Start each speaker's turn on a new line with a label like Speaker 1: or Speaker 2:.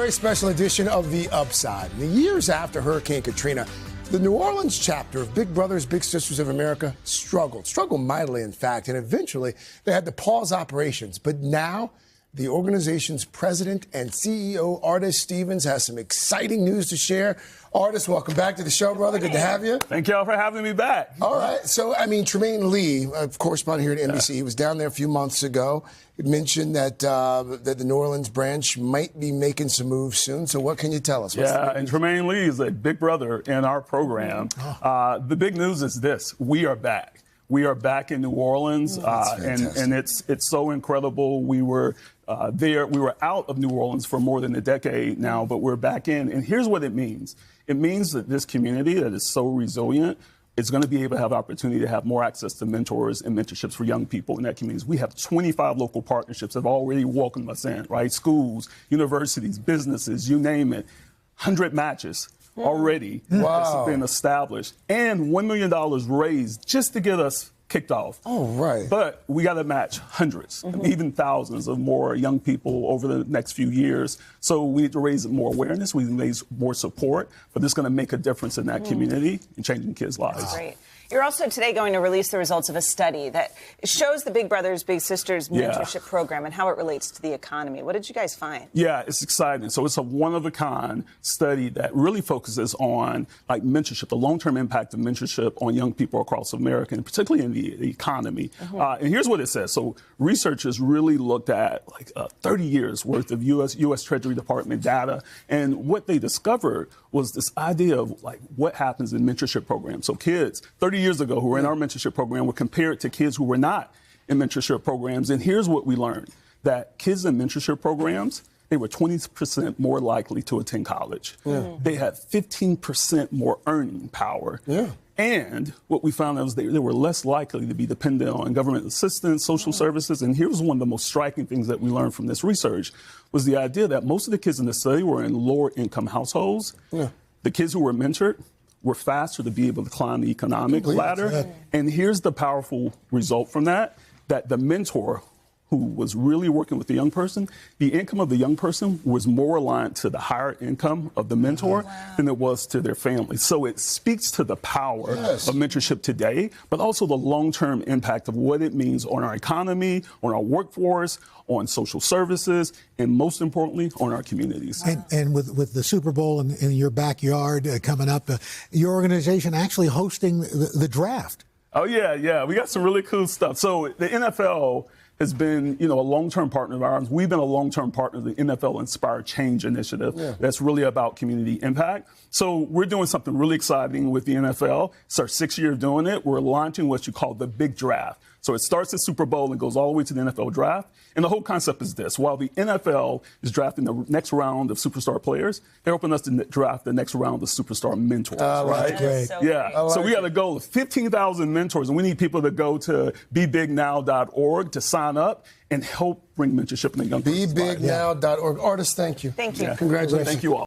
Speaker 1: very special edition of The Upside. In the years after Hurricane Katrina, the New Orleans chapter of Big Brothers Big Sisters of America struggled mightily, in fact, and eventually they had to pause operations. But now the organization's president and CEO, Artis Stevens, has some exciting news to share. Artis, welcome back to the show, brother. Good to have you.
Speaker 2: Thank y'all for having me back.
Speaker 1: All right. So, Tremaine Lee, correspondent here at NBC, he was down there a few months ago. He mentioned that that the New Orleans branch might be making some moves soon. So what can you tell us?
Speaker 2: And Tremaine Lee is a big brother in our program. The big news is this. We are back. We are back in New Orleans, and it's so incredible. We were there. We were out of New Orleans for more than a decade now, but we're back in. And here's what it means. It means that this community that is so resilient is going to be able to have opportunity to have more access to mentors and mentorships for young people in that community. We have 25 local partnerships that have already welcomed us in, right? Schools, universities, businesses, you name it. 100 matches already that's been established, and $1 million raised just to get us kicked off.
Speaker 1: Oh, right.
Speaker 2: But we got to match hundreds, even thousands of more young people over the next few years. So we need to raise more awareness. We need to raise more support. But this is going to make a difference in that community and changing kids' lives.
Speaker 3: That's great. You're also today going to release the results of a study that shows the Big Brothers Big Sisters mentorship program and how it relates to the economy. What did you guys find? Yeah,
Speaker 2: it's exciting. So it's a one-of-a-kind study that really focuses on mentorship, the long-term impact of mentorship on young people across America, and particularly in the economy. And here's what it says. So researchers really looked at 30 years worth of U.S. Treasury Department data, and what they discovered was this idea of what happens in mentorship programs. So kids 30 years ago who were in our mentorship program were compared to kids who were not in mentorship programs. And here's what we learned, that kids in mentorship programs, they were 20% more likely to attend college. They had 15% more earning power. And what we found was they were less likely to be dependent on government assistance, social services. And here's one of the most striking things that we learned from this research was the idea that most of the kids in the study were in lower income households. The kids who were mentored were faster to be able to climb the economic ladder. And here's the powerful result from that the mentor who was really working with the young person, the income of the young person was more aligned to the higher income of the mentor than it was to their family. So it speaks to the power of mentorship today, but also the long-term impact of what it means on our economy, on our workforce, on social services, and most importantly, on our communities.
Speaker 4: And with the Super Bowl in your backyard coming up, your organization actually hosting the draft.
Speaker 2: Oh, yeah. We got some really cool stuff. So the NFL has been, a long-term partner of ours. We've been a long-term partner of the NFL Inspire Change Initiative. That's really about community impact. So we're doing something really exciting with the NFL. It's our 6th year of doing it. We're launching what you call the Big Draft. So it starts at Super Bowl and goes all the way to the NFL Draft. And the whole concept is this. While the NFL is drafting the next round of superstar players, they're hoping us to draft the next round of superstar mentors.
Speaker 1: Right?
Speaker 4: Great.
Speaker 2: So we got a goal of 15,000 mentors, and we need people to go to bebignow.org to sign up and help bring mentorship in the young people's lives.
Speaker 1: Bebignow.org. Artis, thank you.
Speaker 3: Thank you.
Speaker 1: Congratulations.
Speaker 2: Thank you all.